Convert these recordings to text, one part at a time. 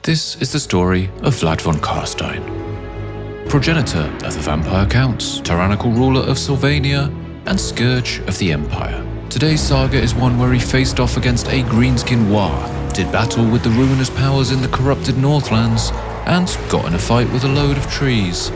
This is the story of Vlad Von Carstein, progenitor of the vampire counts, tyrannical ruler of Sylvania, and scourge of the empire. Today's saga is one where he faced off against a greenskin war, did battle with the ruinous powers in the corrupted Northlands, and got in a fight with a load of trees.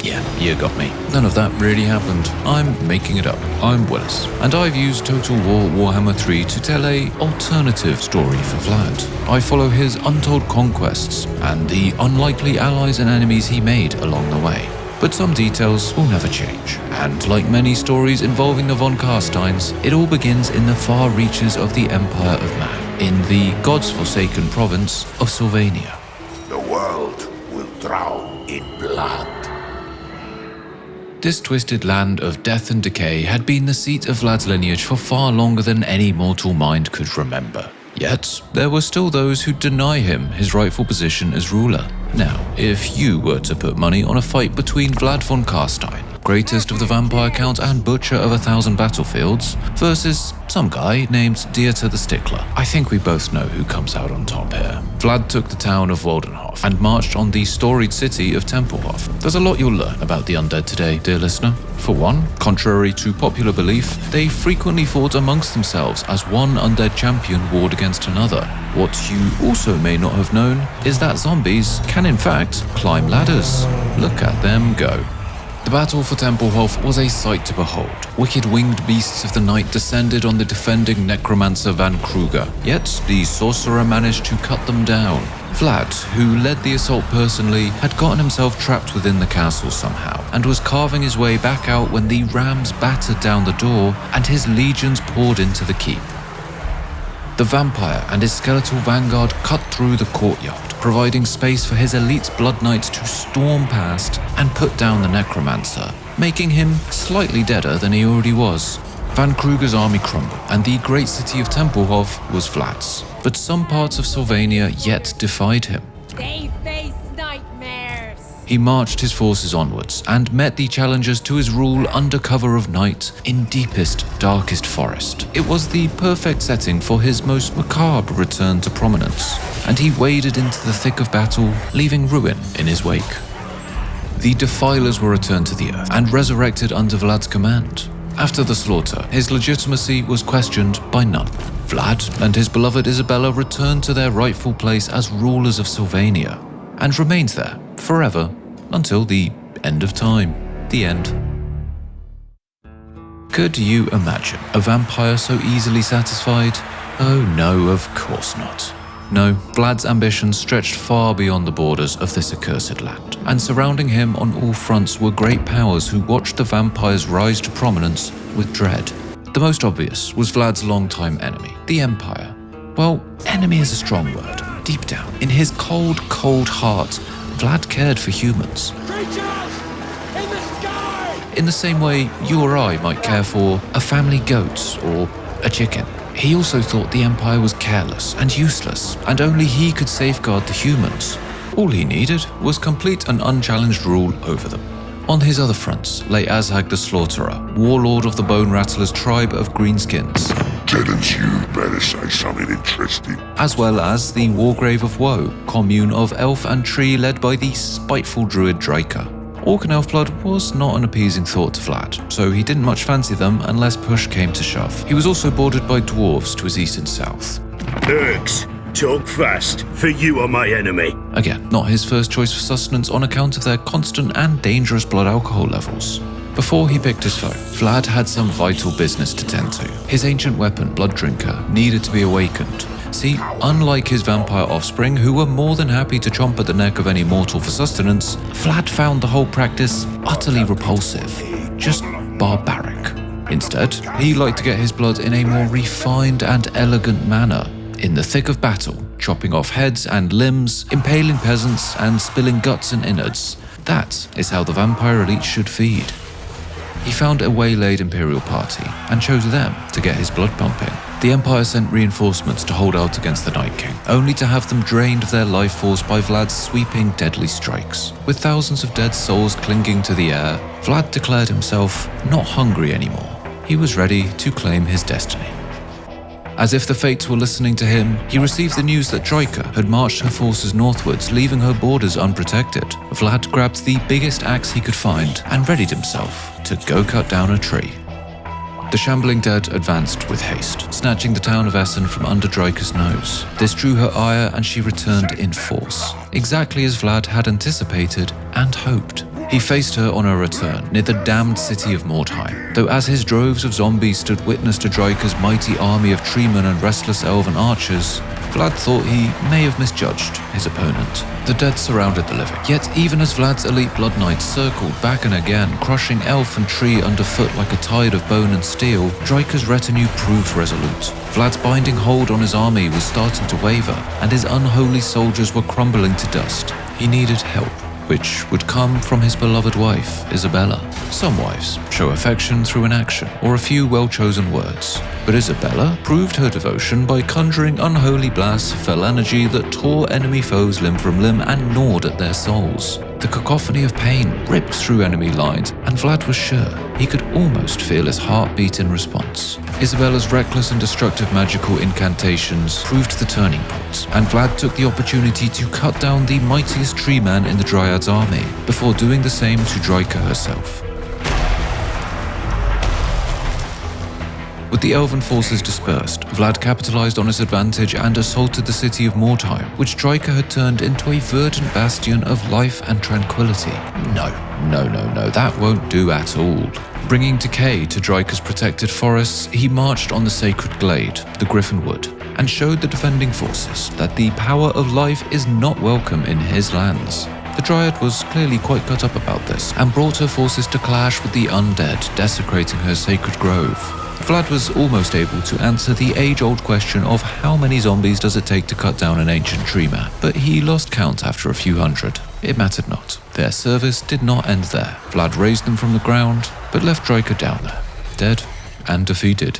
Yeah, you got me. None of that really happened. I'm making it up. I'm Willis, and I've used Total War Warhammer 3 to tell a alternative story for Vlad. I follow his untold conquests and the unlikely allies and enemies he made along the way. But some details will never change. And like many stories involving the Von Carsteins, it all begins in the far reaches of the Empire of Man, in the God's-forsaken province of Sylvania. The world will drown in blood. This twisted land of death and decay had been the seat of Vlad's lineage for far longer than any mortal mind could remember. Yet, there were still those who deny him his rightful position as ruler. Now, if you were to put money on a fight between Vlad Von Carstein, greatest of the vampire count and butcher of 1,000 battlefields, versus some guy named Dieter the Stickler, I think we both know who comes out on top here. Vlad took the town of Waldenhof and marched on the storied city of Tempelhof. There's a lot you'll learn about the undead today, dear listener. For one, contrary to popular belief, they frequently fought amongst themselves as one undead champion warred against another. What you also may not have known is that zombies can in fact climb ladders. Look at them go. The battle for Tempelhof was a sight to behold. Wicked winged beasts of the night descended on the defending necromancer Van Kruger, yet the sorcerer managed to cut them down. Vlad, who led the assault personally, had gotten himself trapped within the castle somehow, and was carving his way back out when the rams battered down the door and his legions poured into the keep. The vampire and his skeletal vanguard cut through the courtyard, providing space for his elite blood knights to storm past and put down the necromancer, making him slightly deader than he already was. Van Kruger's army crumbled, and the great city of Tempelhof was Vlad's. But some parts of Sylvania yet defied him. They face nightmares. He marched his forces onwards and met the challengers to his rule under cover of night in deepest, darkest forest. It was the perfect setting for his most macabre return to prominence, and he waded into the thick of battle, leaving ruin in his wake. The Defilers were returned to the earth and resurrected under Vlad's command. After the slaughter, his legitimacy was questioned by none. Vlad and his beloved Isabella returned to their rightful place as rulers of Sylvania, and remained there forever until the end of time. The end. Could you imagine a vampire so easily satisfied? Oh no, of course not. No, Vlad's ambitions stretched far beyond the borders of this accursed land, and surrounding him on all fronts were great powers who watched the vampires rise to prominence with dread. The most obvious was Vlad's longtime enemy, the Empire. Well, enemy is a strong word. Deep down, in his cold, cold heart, Vlad cared for humans. Creatures in the sky! In the same way you or I might care for a family goat or a chicken. He also thought the Empire was careless and useless, and only he could safeguard the humans. All he needed was complete and unchallenged rule over them. On his other fronts lay Azhag the Slaughterer, warlord of the Bone Rattlers tribe of Greenskins. Didn't you better say something interesting? As well as the Wargrave of Woe, commune of elf and tree led by the spiteful druid Draker. Orc and elf blood was not an appeasing thought to Vlad, so he didn't much fancy them unless push came to shove. He was also bordered by dwarves to his east and south. Orcs, talk fast, for you are my enemy. Again, not his first choice for sustenance on account of their constant and dangerous blood alcohol levels. Before he picked his foe, Vlad had some vital business to tend to. His ancient weapon, Blood Drinker, needed to be awakened. See, unlike his vampire offspring, who were more than happy to chomp at the neck of any mortal for sustenance, Vlad found the whole practice utterly repulsive, just barbaric. Instead, he liked to get his blood in a more refined and elegant manner, in the thick of battle, chopping off heads and limbs, impaling peasants, and spilling guts and innards. That is how the vampire elite should feed. He found a waylaid imperial party and chose them to get his blood pumping. The Empire sent reinforcements to hold out against the Night King, only to have them drained of their life force by Vlad's sweeping deadly strikes. With thousands of dead souls clinging to the air, Vlad declared himself not hungry anymore. He was ready to claim his destiny. As if the fates were listening to him, he received the news that Dryad had marched her forces northwards, leaving her borders unprotected. Vlad grabbed the biggest axe he could find and readied himself to go cut down a tree. The shambling dead advanced with haste, snatching the town of Essen from under Dryad's nose. This drew her ire and she returned in force, exactly as Vlad had anticipated and hoped. He faced her on her return, near the damned city of Mordheim, though as his droves of zombies stood witness to Dryad's mighty army of Treeman and restless elven archers, Vlad thought he may have misjudged his opponent. The dead surrounded the living, yet even as Vlad's elite blood knights circled back and again, crushing elf and tree underfoot like a tide of bone and steel, Dryad's retinue proved resolute. Vlad's binding hold on his army was starting to waver, and his unholy soldiers were crumbling to dust. He needed help, which would come from his beloved wife, Isabella. Some wives show affection through an action or a few well-chosen words, but Isabella proved her devotion by conjuring unholy blasts of fell energy that tore enemy foes limb from limb and gnawed at their souls. The cacophony of pain ripped through enemy lines, and Vlad was sure he could almost feel his heart beat in response. Isabella's reckless and destructive magical incantations proved the turning point, and Vlad took the opportunity to cut down the mightiest Treeman in the Dryad's army, before doing the same to Dryad herself. With the elven forces dispersed, Vlad capitalized on his advantage and assaulted the city of Mordheim, which Dryad had turned into a verdant bastion of life and tranquility. No, that won't do at all. Bringing decay to Dryad's protected forests, he marched on the sacred glade, the Griffin Wood, and showed the defending forces that the power of life is not welcome in his lands. The Dryad was clearly quite cut up about this, and brought her forces to clash with the undead, desecrating her sacred grove. Vlad was almost able to answer the age-old question of how many zombies does it take to cut down an ancient Treeman, but he lost count after a few hundred. It mattered not. Their service did not end there. Vlad raised them from the ground, but left Dryad down there, dead and defeated.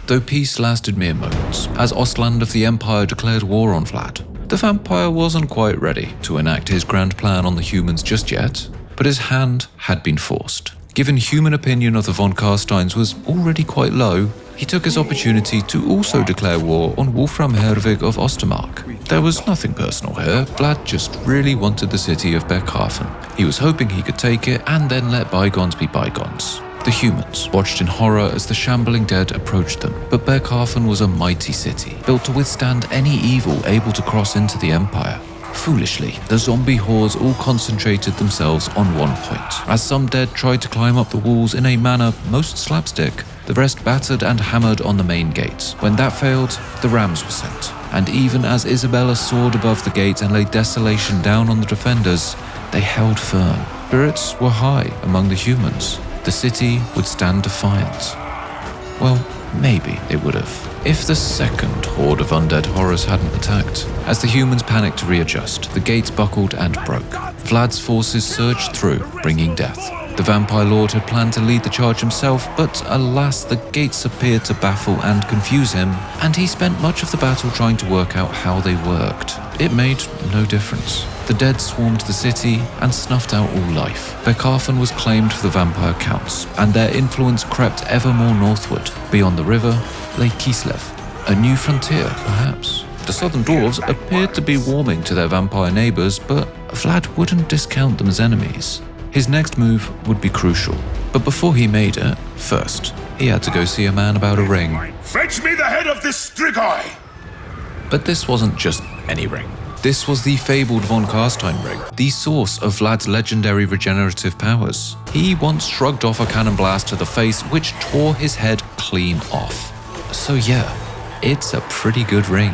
Though peace lasted mere moments, as Ostland of the Empire declared war on Vlad, the vampire wasn't quite ready to enact his grand plan on the humans just yet, but his hand had been forced. Given human opinion of the Von Carsteins was already quite low, he took his opportunity to also declare war on Wolfram Herwig of Ostermark. There was nothing personal here, Vlad just really wanted the city of Berghafen. He was hoping he could take it and then let bygones be bygones. The humans watched in horror as the shambling dead approached them, but Berghafen was a mighty city, built to withstand any evil able to cross into the Empire. Foolishly, the zombie hordes all concentrated themselves on one point. As some dead tried to climb up the walls in a manner most slapstick, the rest battered and hammered on the main gates. When that failed, the rams were sent. And even as Isabella soared above the gate and laid desolation down on the defenders, they held firm. Spirits were high among the humans. The city would stand defiant. Well, maybe it would have, if the second horde of undead horrors hadn't attacked. As the humans panicked to readjust, the gates buckled and broke. Vlad's forces surged through, bringing death. The vampire lord had planned to lead the charge himself, but alas, the gates appeared to baffle and confuse him, and he spent much of the battle trying to work out how they worked. It made no difference. The dead swarmed the city and snuffed out all life. Berghafen was claimed for the vampire counts, and their influence crept ever more northward. Beyond the river lay Kislev, a new frontier, perhaps. The southern dwarves appeared to be warming to their vampire neighbors, but Vlad wouldn't discount them as enemies. His next move would be crucial, but before he made it, first, he had to go see a man about a ring. Fetch me the head of this Strigoi! But this wasn't just any ring. This was the fabled Von Carstein ring, the source of Vlad's legendary regenerative powers. He once shrugged off a cannon blast to the face, which tore his head clean off. So yeah, it's a pretty good ring.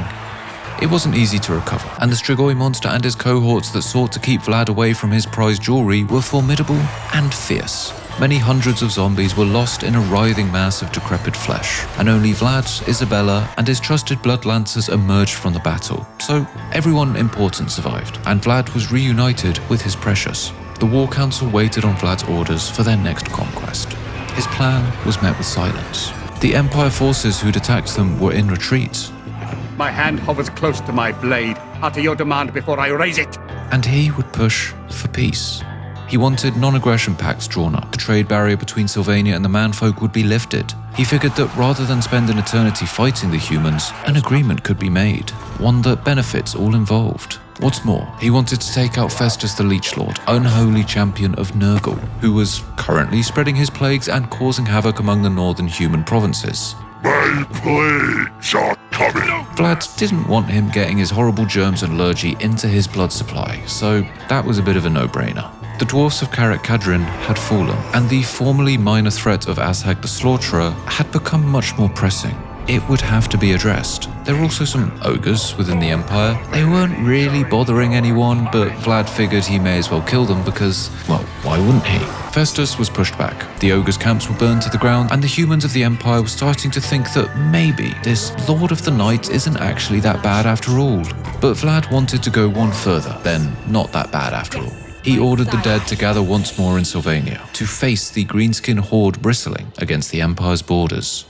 It wasn't easy to recover, and the Strigoi monster and his cohorts that sought to keep Vlad away from his prized jewelry were formidable and fierce. Many hundreds of zombies were lost in a writhing mass of decrepit flesh, and only Vlad, Isabella, and his trusted blood lancers emerged from the battle. So everyone important survived, and Vlad was reunited with his precious. The War Council waited on Vlad's orders for their next conquest. His plan was met with silence. The Empire forces who'd attacked them were in retreat. My hand hovers close to my blade. Utter your demand before I raise it. And he would push for peace. He wanted non-aggression pacts drawn up. The trade barrier between Sylvania and the manfolk would be lifted. He figured that rather than spend an eternity fighting the humans, an agreement could be made, one that benefits all involved. What's more, he wanted to take out Festus the Leech Lord, unholy champion of Nurgle, who was currently spreading his plagues and causing havoc among the northern human provinces. My plagues are coming! Vlad didn't want him getting his horrible germs and allergy into his blood supply, so that was a bit of a no-brainer. The dwarfs of Karak Kadrin had fallen, and the formerly minor threat of Ashag the Slaughterer had become much more pressing. It would have to be addressed. There were also some ogres within the Empire. They weren't really bothering anyone, but Vlad figured he may as well kill them because, well, why wouldn't he? Festus was pushed back, the ogres' camps were burned to the ground, and the humans of the Empire were starting to think that maybe this Lord of the Night isn't actually that bad after all. But Vlad wanted to go one further, then not that bad after all. He ordered the dead to gather once more in Sylvania, to face the greenskin horde bristling against the Empire's borders.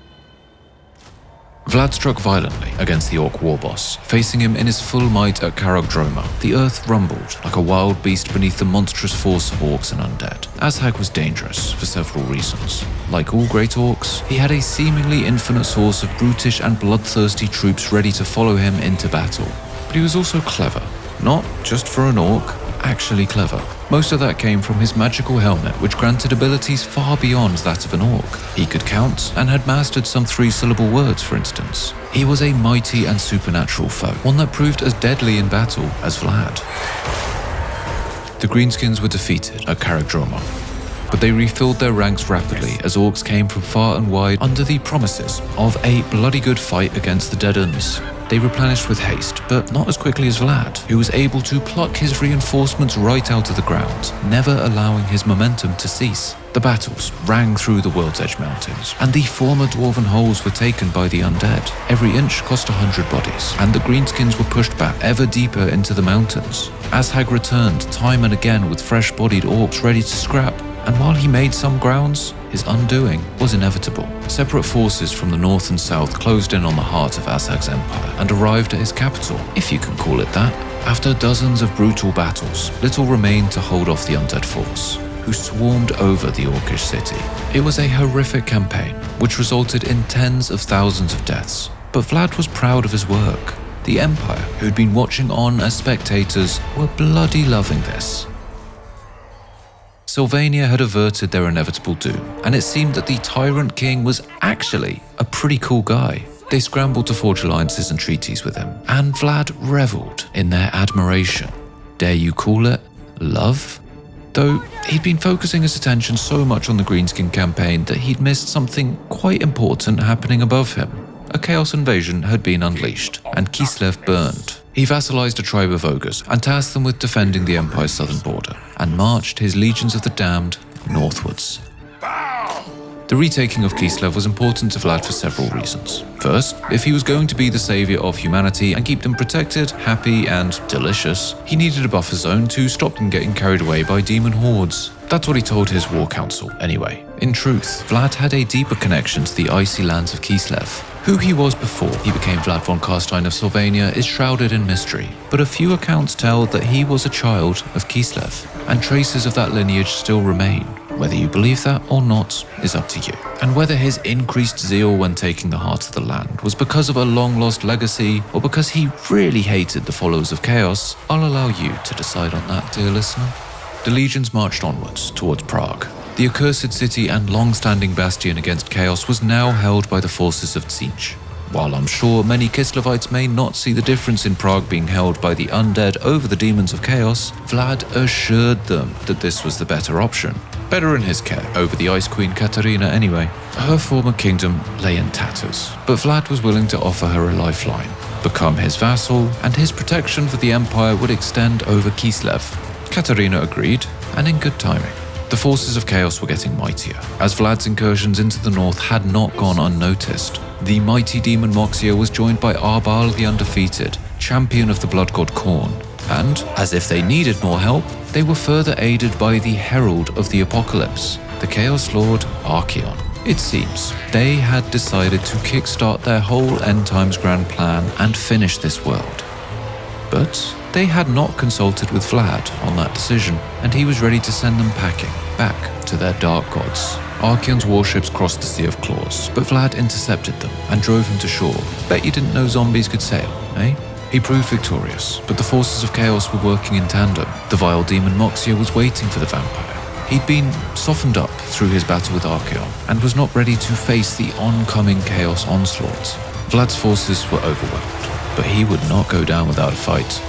Vlad struck violently against the Orc war boss, facing him in his full might at Karagdroma. The earth rumbled like a wild beast beneath the monstrous force of orcs and undead. Ashag was dangerous for several reasons. Like all great orcs, he had a seemingly infinite source of brutish and bloodthirsty troops ready to follow him into battle. But he was also clever. Not just for an orc, actually clever. Most of that came from his magical helmet, which granted abilities far beyond that of an orc. He could count and had mastered some 3-syllable words, for instance. He was a mighty and supernatural foe, one that proved as deadly in battle as Vlad. The Greenskins were defeated at Karagdroma, but they refilled their ranks rapidly as orcs came from far and wide under the promises of a bloody good fight against the Dead Uns. They replenished with haste, but not as quickly as Vlad, who was able to pluck his reinforcements right out of the ground, never allowing his momentum to cease. The battles rang through the World's Edge Mountains, and the former dwarven holes were taken by the undead. Every inch cost 100 bodies, and the Greenskins were pushed back ever deeper into the mountains. Ashag returned time and again with fresh-bodied orcs ready to scrap, and while he made some grounds, his undoing was inevitable. Separate forces from the north and south closed in on the heart of Ashag's empire and arrived at his capital, if you can call it that. After dozens of brutal battles, little remained to hold off the undead force, who swarmed over the orcish city. It was a horrific campaign, which resulted in tens of thousands of deaths. But Vlad was proud of his work. The Empire, who'd been watching on as spectators, were bloody loving this. Sylvania had averted their inevitable doom, and it seemed that the Tyrant King was actually a pretty cool guy. They scrambled to forge alliances and treaties with him, and Vlad reveled in their admiration. Dare you call it love? Though he'd been focusing his attention so much on the Greenskin campaign that he'd missed something quite important happening above him. A chaos invasion had been unleashed, and Kislev burned. He vassalized a tribe of ogres and tasked them with defending the Empire's southern border, and marched his legions of the damned northwards. The retaking of Kislev was important to Vlad for several reasons. First, if he was going to be the savior of humanity and keep them protected, happy, and delicious, he needed a buffer zone to stop them getting carried away by demon hordes. That's what he told his war council, anyway. In truth, Vlad had a deeper connection to the icy lands of Kislev. Who he was before he became Vlad Von Carstein of Sylvania is shrouded in mystery, but a few accounts tell that he was a child of Kislev, and traces of that lineage still remain. Whether you believe that or not is up to you. And whether his increased zeal when taking the heart of the land was because of a long-lost legacy or because he really hated the followers of chaos, I'll allow you to decide on that, dear listener. The legions marched onwards towards Prague. The accursed city and long-standing bastion against chaos was now held by the forces of Tzeentch. While I'm sure many Kislevites may not see the difference in Prague being held by the undead over the demons of chaos, Vlad assured them that this was the better option. Better in his care over the Ice Queen Katarina anyway. Her former kingdom lay in tatters, but Vlad was willing to offer her a lifeline, become his vassal, and his protection for the Empire would extend over Kislev. Katarina agreed, and in good timing. The forces of chaos were getting mightier, as Vlad's incursions into the north had not gone unnoticed. The mighty demon Moxia was joined by Arbal the Undefeated, champion of the blood god Khorne, and, as if they needed more help, they were further aided by the herald of the apocalypse, the Chaos Lord Archaon. It seems they had decided to kickstart their whole end times grand plan and finish this world. But they had not consulted with Vlad on that decision, and he was ready to send them packing back to their dark gods. Archaon's warships crossed the Sea of Claws, but Vlad intercepted them and drove him to shore. Bet you didn't know zombies could sail, eh? He proved victorious, but the forces of Chaos were working in tandem. The vile demon Moxia was waiting for the vampire. He'd been softened up through his battle with Archaon and was not ready to face the oncoming Chaos onslaught. Vlad's forces were overwhelmed, but he would not go down without a fight.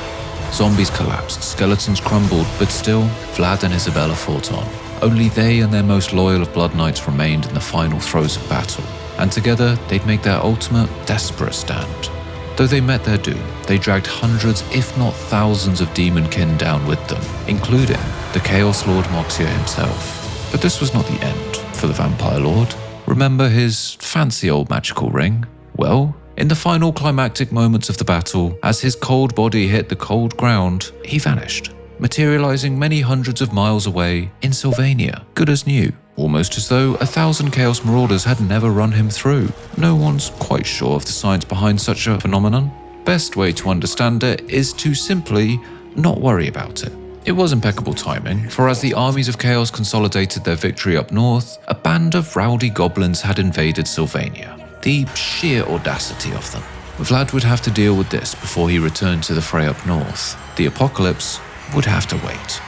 Zombies collapsed, skeletons crumbled, but still, Vlad and Isabella fought on. Only they and their most loyal of Blood Knights remained in the final throes of battle, and together they'd make their ultimate, desperate stand. Though they met their doom, they dragged hundreds, if not thousands of demonkin down with them, including the Chaos Lord Moxia himself. But this was not the end for the Vampire Lord. Remember his fancy old magical ring? Well, in the final climactic moments of the battle, as his cold body hit the cold ground, he vanished, materializing many hundreds of miles away in Sylvania, good as new, almost as though 1,000 Chaos Marauders had never run him through. No one's quite sure of the science behind such a phenomenon. Best way to understand it is to simply not worry about it. It was impeccable timing, for as the armies of Chaos consolidated their victory up north, a band of rowdy goblins had invaded Sylvania. The sheer audacity of them. Vlad would have to deal with this before he returned to the fray up north. The apocalypse would have to wait.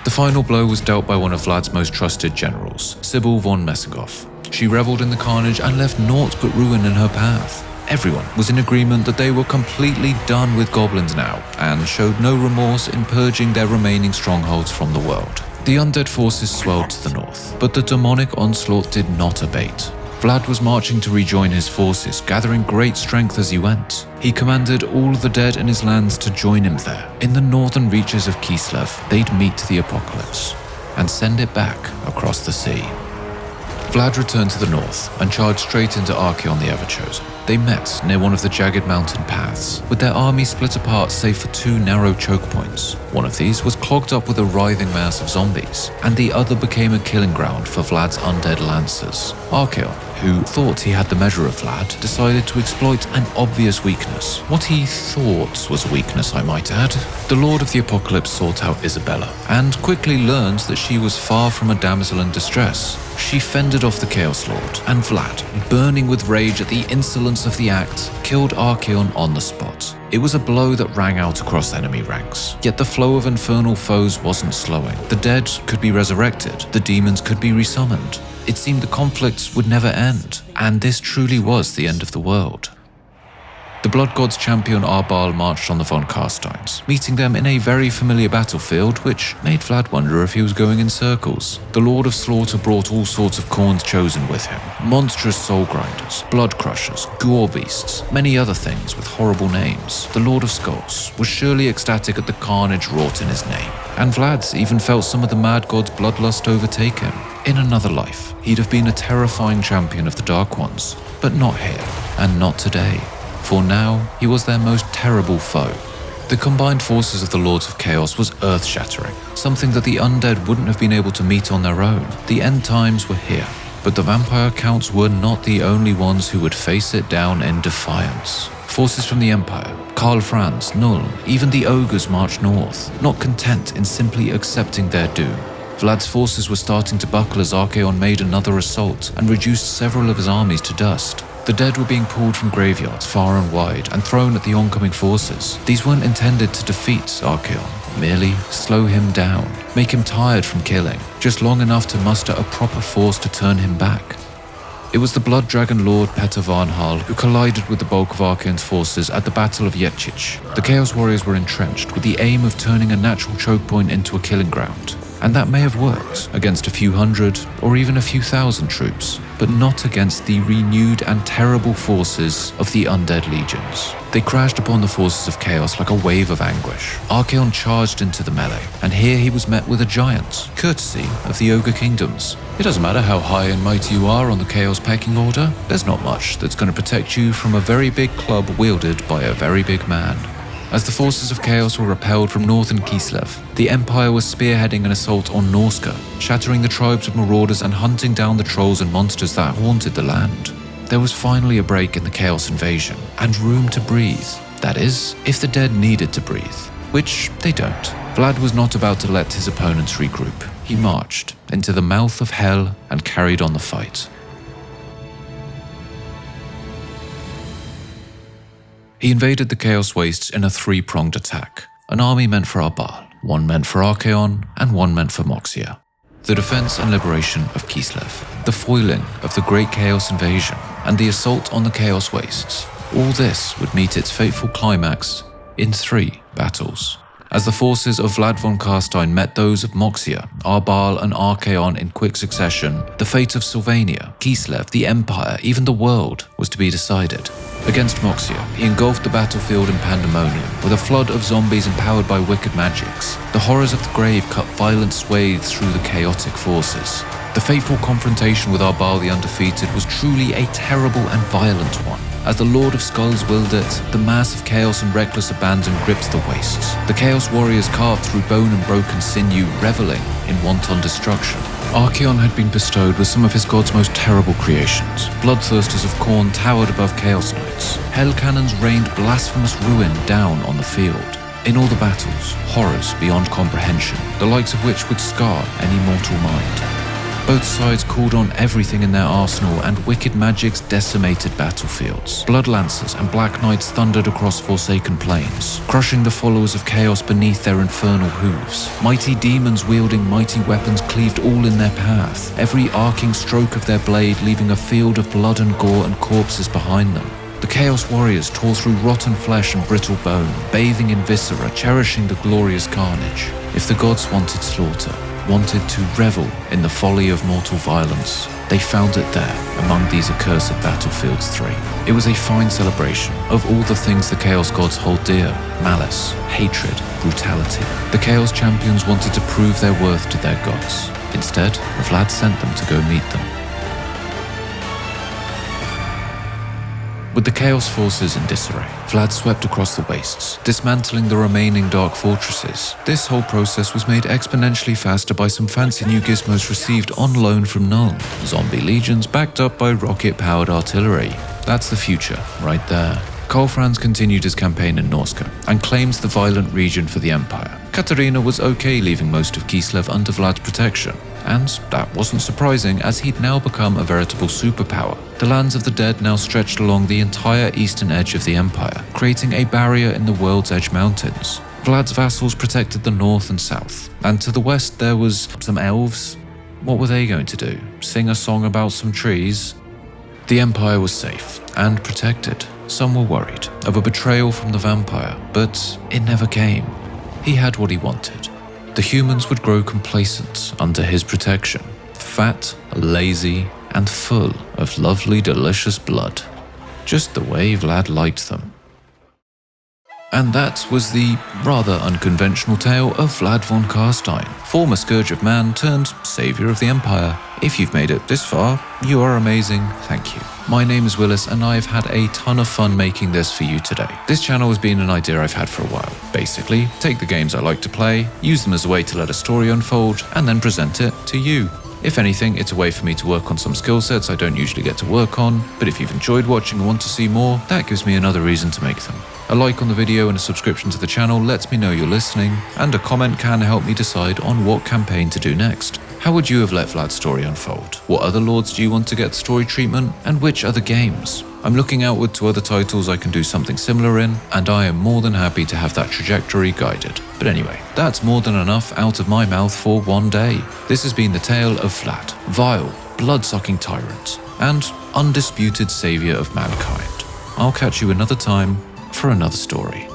The final blow was dealt by one of Vlad's most trusted generals, Sybil von Messengoff. She reveled in the carnage and left naught but ruin in her path. Everyone was in agreement that they were completely done with goblins now, and showed no remorse in purging their remaining strongholds from the world. The undead forces swelled to the north, but the demonic onslaught did not abate. Vlad was marching to rejoin his forces, gathering great strength as he went. He commanded all the dead in his lands to join him there. In the northern reaches of Kislev, they'd meet the apocalypse and send it back across the sea. Vlad returned to the north and charged straight into Archaon the Everchosen. They met near one of the jagged mountain paths, with their army split apart save for two narrow choke points. One of these was clogged up with a writhing mass of zombies, and the other became a killing ground for Vlad's undead lancers. Archaon, who thought he had the measure of Vlad, decided to exploit an obvious weakness. What he thought was a weakness, I might add. The Lord of the Apocalypse sought out Isabella, and quickly learned that she was far from a damsel in distress. She fended off the Chaos Lord, and Vlad, burning with rage at the insolence of the act, killed Archaon on the spot. It was a blow that rang out across enemy ranks, yet the flow of infernal foes wasn't slowing. The dead could be resurrected, the demons could be resummoned. It seemed the conflicts would never end, and this truly was the end of the world. The Blood God's champion Arbal marched on the Von Carsteins, meeting them in a very familiar battlefield, which made Vlad wonder if he was going in circles. The Lord of Slaughter brought all sorts of Khorne's chosen with him. Monstrous soul grinders, blood crushers, gore beasts, many other things with horrible names. The Lord of Skulls was surely ecstatic at the carnage wrought in his name, and Vlad even felt some of the mad god's bloodlust overtake him. In another life, he'd have been a terrifying champion of the Dark Ones, but not here, and not today. For now, he was their most terrible foe. The combined forces of the Lords of Chaos was earth-shattering, something that the undead wouldn't have been able to meet on their own. The end times were here, but the vampire counts were not the only ones who would face it down in defiance. Forces from the Empire, Karl Franz, Null, even the ogres marched north, not content in simply accepting their doom. Vlad's forces were starting to buckle as Archaon made another assault and reduced several of his armies to dust. The dead were being pulled from graveyards far and wide and thrown at the oncoming forces. These weren't intended to defeat Archaon, merely slow him down, make him tired from killing, just long enough to muster a proper force to turn him back. It was the Blood Dragon Lord Petter Varnhal who collided with the bulk of Archaon's forces at the Battle of Yetchich. The Chaos Warriors were entrenched with the aim of turning a natural choke point into a killing ground. And that may have worked against a few hundred or even a few thousand troops, but not against the renewed and terrible forces of the Undead Legions. They crashed upon the forces of Chaos like a wave of anguish. Archaon charged into the melee, and here he was met with a giant, courtesy of the Ogre Kingdoms. It doesn't matter how high and mighty you are on the Chaos pecking order, there's not much that's going to protect you from a very big club wielded by a very big man. As the forces of Chaos were repelled from northern Kislev, the Empire was spearheading an assault on Norska, shattering the tribes of marauders and hunting down the trolls and monsters that haunted the land. There was finally a break in the Chaos invasion, and room to breathe. That is, if the dead needed to breathe. which they don't. Vlad was not about to let his opponents regroup. He marched into the mouth of hell and carried on the fight. He invaded the Chaos Wastes in a three-pronged attack. An army meant for Arbal, one meant for Archaon, and one meant for Moxia. The defense and liberation of Kislev, the foiling of the Great Chaos Invasion, and the assault on the Chaos Wastes. All this would meet its fateful climax in 3 battles. As the forces of Vlad Von Carstein met those of Moxia, Arbal, and Archaon in quick succession, the fate of Sylvania, Kislev, the Empire, even the world, was to be decided. Against Moxia, he engulfed the battlefield in pandemonium, with a flood of zombies empowered by wicked magics. The horrors of the grave cut violent swathes through the chaotic forces. The fateful confrontation with Arbal the Undefeated was truly a terrible and violent one. As the Lord of Skulls willed it, the mass of chaos and reckless abandon gripped the wastes. The Chaos Warriors carved through bone and broken sinew, reveling in wanton destruction. Archaon had been bestowed with some of his god's most terrible creations. Bloodthirsters of Khorne towered above Chaos Knights. Hell cannons rained blasphemous ruin down on the field. In all the battles, horrors beyond comprehension, the likes of which would scar any mortal mind. Both sides called on everything in their arsenal, and wicked magics decimated battlefields. Blood Lancers and Black Knights thundered across forsaken plains, crushing the followers of chaos beneath their infernal hooves. Mighty demons wielding mighty weapons cleaved all in their path, every arcing stroke of their blade leaving a field of blood and gore and corpses behind them. The Chaos Warriors tore through rotten flesh and brittle bone, bathing in viscera, cherishing the glorious carnage. If the gods wanted slaughter, wanted to revel in the folly of mortal violence, they found it there among these accursed battlefields 3. It was a fine celebration of all the things the Chaos Gods hold dear: malice, hatred, brutality. The Chaos Champions wanted to prove their worth to their gods. Instead, Vlad sent them to go meet them. With the Chaos forces in disarray, Vlad swept across the wastes, dismantling the remaining dark fortresses. This whole process was made exponentially faster by some fancy new gizmos received on loan from Nuln. Zombie legions backed up by rocket-powered artillery. That's the future, right there. Karlfrans continued his campaign in Norska and claims the violent region for the Empire. Katarina was okay leaving most of Kislev under Vlad's protection. And that wasn't surprising, as he'd now become a veritable superpower. The lands of the dead now stretched along the entire eastern edge of the Empire, creating a barrier in the World's Edge Mountains. Vlad's vassals protected the north and south, and to the west there was some elves. What were they going to do? Sing a song about some trees? The Empire was safe and protected. Some were worried of a betrayal from the vampire, but it never came. He had what he wanted. The humans would grow complacent under his protection, fat, lazy, and full of lovely, delicious blood, just the way Vlad liked them. And that was the rather unconventional tale of Vlad Von Carstein, former Scourge of Man turned savior of the Empire. If you've made it this far, you are amazing, thank you. My name is Willis, and I've had a ton of fun making this for you today. This channel has been an idea I've had for a while. Basically, take the games I like to play, use them as a way to let a story unfold, and then present it to you. If anything, it's a way for me to work on some skill sets I don't usually get to work on, but if you've enjoyed watching and want to see more, that gives me another reason to make them. A like on the video and a subscription to the channel lets me know you're listening, and a comment can help me decide on what campaign to do next. How would you have let Vlad's story unfold? What other lords do you want to get story treatment, and which other games? I'm looking outward to other titles I can do something similar in, and I am more than happy to have that trajectory guided. But anyway, that's more than enough out of my mouth for one day. This has been the tale of Vlad, vile, blood-sucking tyrant, and undisputed savior of mankind. I'll catch you another time for another story.